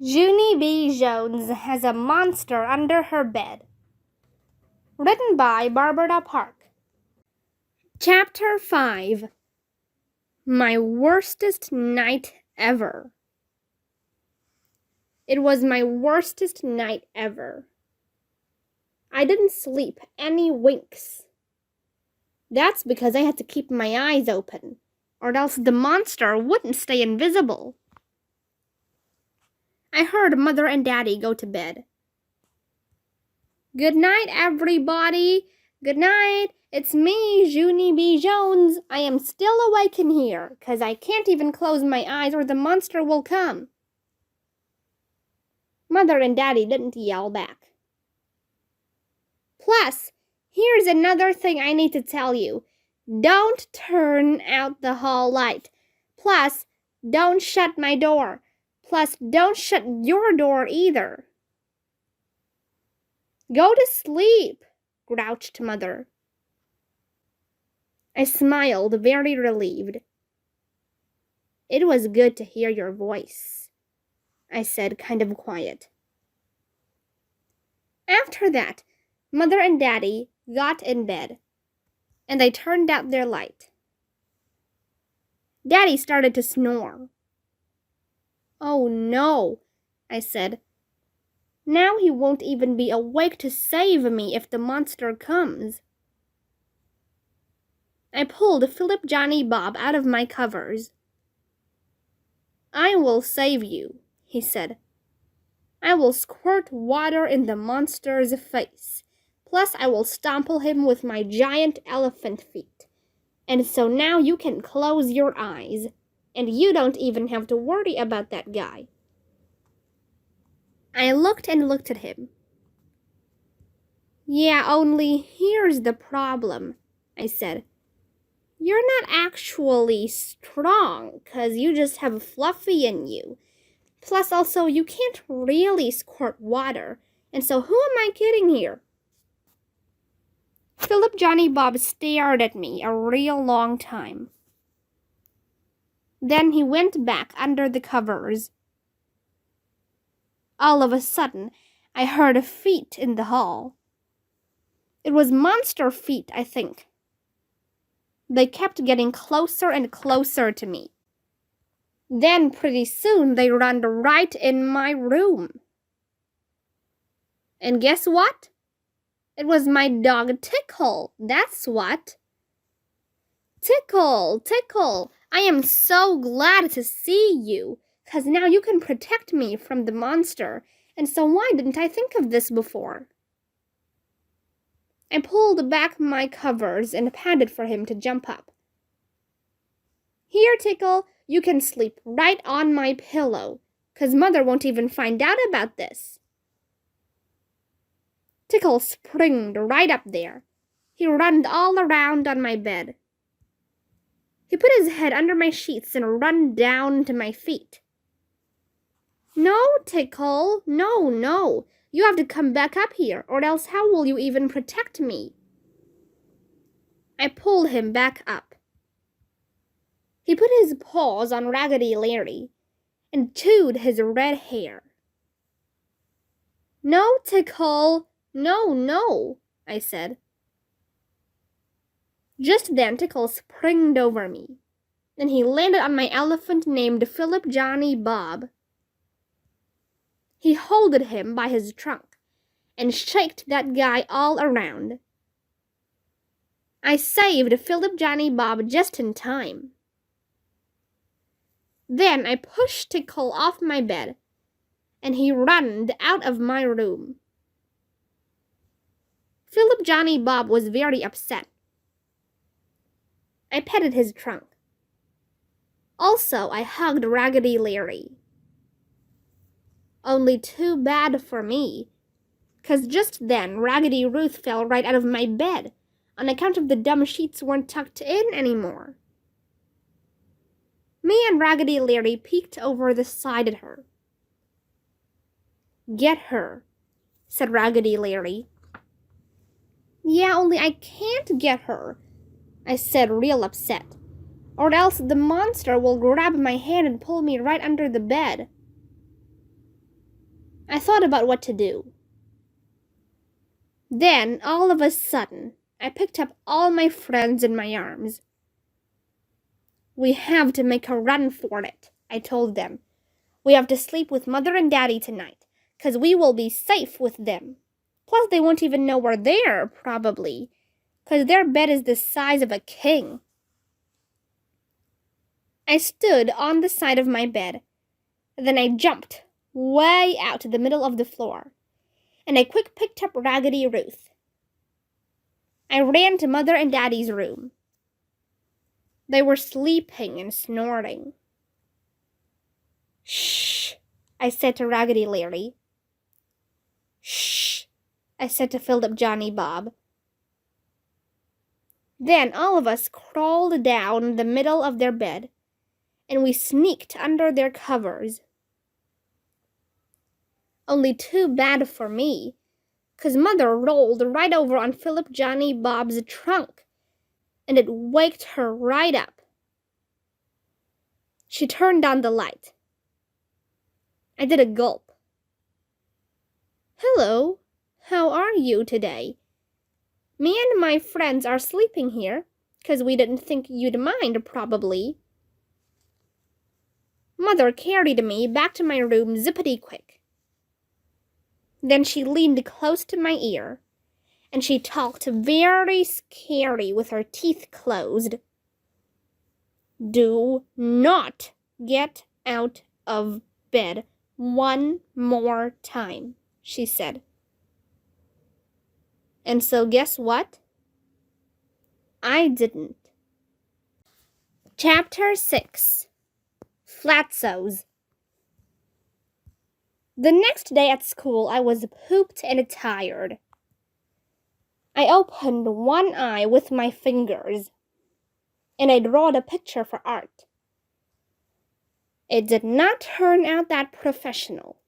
Junie B. Jones has a monster under her bed. Written by Barbara Park. Chapter 5. My worstest night ever. It was my worstest night ever. I didn't sleep any winks. That's because I had to keep my eyes open, or else the monster wouldn't stay invisible. I heard Mother and Daddy go to bed. "Good night, everybody. Good night. It's me, Junie B. Jones. I am still awake in here, 'cause I can't even close my eyes or the monster will come." Mother and Daddy didn't yell back. Plus, here's another thing I need to tell you. Don't turn out the hall light. Plus, don't shut my door. Plus, don't shut your door either. "Go to sleep," grouched Mother. I smiled, very relieved. "It was good to hear your voice," I said, kind of quiet. After that, Mother and Daddy got in bed, and they turned out their light. Daddy started to snore. "Oh no," I said. "Now he won't even be awake to save me if the monster comes." I pulled Philip Johnny Bob out of my covers. "I will save you," he said. "I will squirt water in the monster's face. Plus I will stomple him with my giant elephant feet. And so now you can close your eyes, and you don't even have to worry about that guy." I looked and looked at him. "Yeah, only here's the problem," I said. "You're not actually strong, 'cause you just have Fluffy in you. Plus also, you can't really squirt water, and so who am I kidding here?" Philip Johnny Bob stared at me a real long time. Then he went back under the covers. All of a sudden, I heard feet in the hall. It was monster feet, I think. They kept getting closer and closer to me. Then pretty soon they ran right in my room. And guess what? It was my dog Tickle, that's what. "Tickle, Tickle, I am so glad to see you, 'cause now you can protect me from the monster, and so why didn't I think of this before?" I pulled back my covers and panted for him to jump up. "Here, Tickle, you can sleep right on my pillow, 'cause Mother won't even find out about this." Tickle springed right up there. He ran all around on my bed. He put his head under my sheets and ran down to my feet. "No, Tickle, no, no. You have to come back up here, or else how will you even protect me?" I pulled him back up. He put his paws on Raggedy Larry and chewed his red hair. "No, Tickle, no, no," I said. Just then Tickle springed over me, and he landed on my elephant named Philip Johnny Bob. He holded him by his trunk and shaked that guy all around. I saved Philip Johnny Bob just in time. Then I pushed Tickle off my bed, and he ran out of my room. Philip Johnny Bob was very upset. I petted his trunk. Also, I hugged Raggedy Larry. Only too bad for me, 'cause just then Raggedy Ruth fell right out of my bed on account of the dumb sheets weren't tucked in anymore. Me and Raggedy Larry peeked over the side at her. "Get her," said Raggedy Larry. "Yeah, only I can't get her," I said, real upset, "or else the monster will grab my hand and pull me right under the bed." I thought about what to do. Then, all of a sudden, I picked up all my friends in my arms. We have to make a run for it, I told them. We have to sleep with Mother and Daddy tonight, 'cause we will be safe with them. Plus, they won't even know we're there, probably, 'cause their bed is the size of a king. I stood on the side of my bed. Then I jumped way out to the middle of the floor, and I quick picked up Raggedy Ruth. I ran to Mother and Daddy's room. They were sleeping and snoring. "Shh," I said to Raggedy Larry. "Shh," I said to Filled Up Johnny Bob. Then all of us crawled down the middle of their bed, and we sneaked under their covers. Only too bad for me, 'cause Mother rolled right over on Philip Johnny Bob's trunk, and it waked her right up. She turned on the light. I did a gulp. "Hello, how are you today? Me and my friends are sleeping here, 'cause we didn't think you'd mind, probably." Mother carried me back to my room zippity-quick. Then she leaned close to my ear, and she talked very scary with her teeth closed. "Do not get out of bed one more time," she said. And so guess what? I didn't. Chapter 6. Flatsos. The next day at school, I was pooped and tired. I opened one eye with my fingers, and I drawed a picture for art. It did not turn out that professional.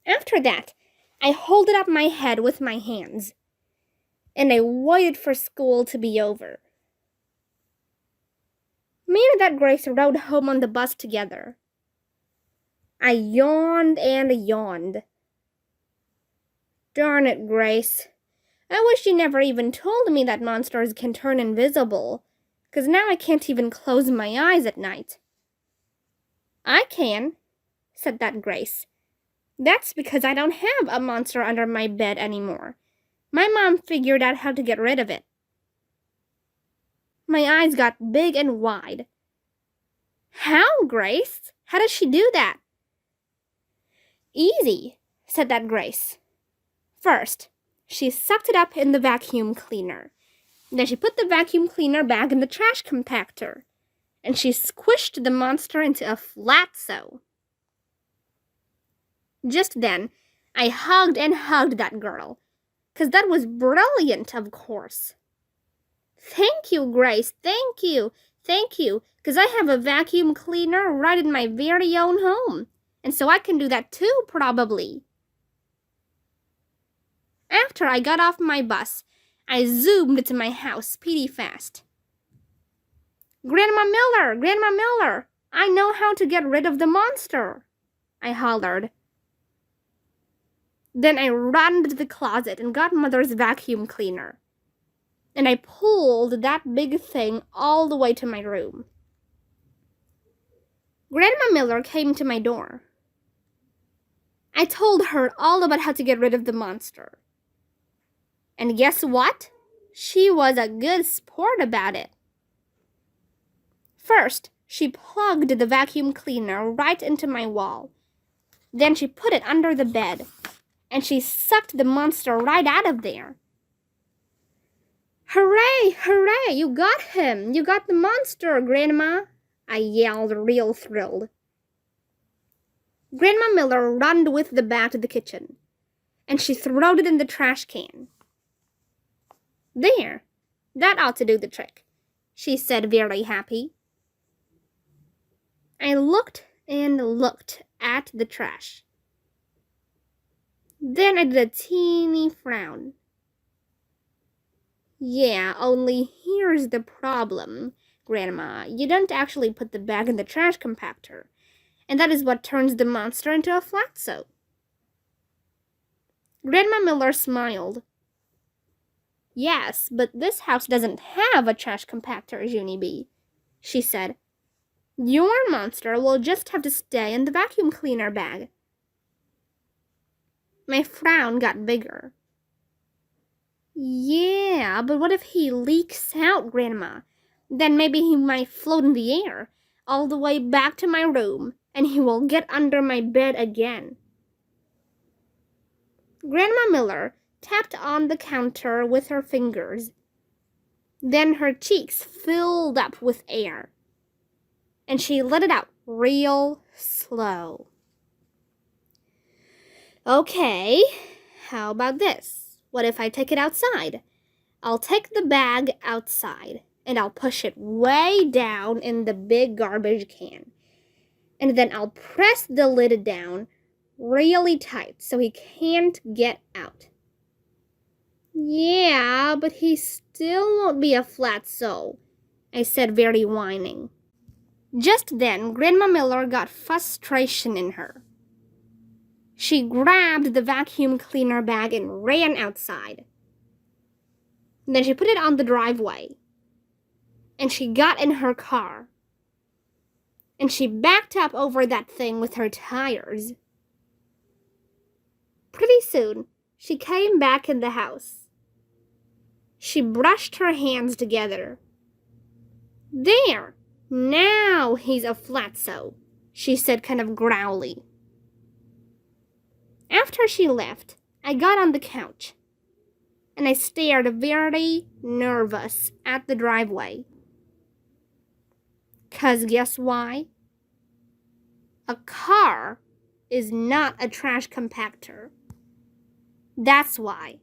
After that, I held up my head with my hands, and I waited for school to be over. Me and that Grace rode home on the bus together. I yawned and yawned. Darn it, Grace. I wish you never even told me that monsters can turn invisible, 'cause now I can't even close my eyes at night. I can, said that Grace. That's because I don't have a monster under my bed anymore. My mom figured out how to get rid of it. My eyes got big and wide. How, Grace? How does she do that? Easy, said that Grace. First, she sucked it up in the vacuum cleaner. Then she put the vacuum cleaner back in the trash compactor, and she squished the monster into a flatso. Just then, I hugged and hugged that girl, 'cause that was brilliant, of course. Thank you, Grace, thank you, 'cause I have a vacuum cleaner right in my very own home, and so I can do that too, probably. After I got off my bus, I zoomed to my house speedy fast. Grandma Miller, I know how to get rid of the monster, I hollered. Then I ran to the closet and got Mother's vacuum cleaner, and I pulled that big thing all the way to my room. Grandma Miller came to my door. I told her all about how to get rid of the monster. And guess what? She was a good sport about it. First, she plugged the vacuum cleaner right into my wall. Then she put it under the bed, and she sucked the monster right out of there. Hooray, hooray, you got him! You got the monster, Grandma! I yelled, real thrilled. Grandma Miller ran with the bat to the kitchen, and she throwed it in the trash can. There, that ought to do the trick, she said, very happy. I looked and looked at the trash. Then I did a teeny frown. Yeah, only here's the problem, Grandma. You don't actually put the bag in the trash compactor. And that is what turns the monster into a fatso. Grandma Miller smiled. Yes, but this house doesn't have a trash compactor, Junie B, she said. Your monster will just have to stay in the vacuum cleaner bag. My frown got bigger. Yeah, but what if he leaks out, Grandma? Then maybe he might float in the air, all the way back to my room, and he will get under my bed again. Grandma Miller tapped on the counter with her fingers. Then her cheeks filled up with air, and she let it out real slow. Okay, how about this? What if I take it outside? I'll take the bag outside, and I'll push it way down in the big garbage can. And then I'll press the lid down really tight so he can't get out. Yeah, but he still won't be a fatso, I said, very whining. Just then, Grandma Miller got frustration in her. She grabbed the vacuum cleaner bag and ran outside. Then she put it on the driveway. And she got in her car. And she backed up over that thing with her tires. Pretty soon, she came back in the house. She brushed her hands together. There! Now he's a fatso, she said, kind of growly. After she left, I got on the couch, and I stared very nervous at the driveway. 'Cause guess why? A car is not a trash compactor. That's why.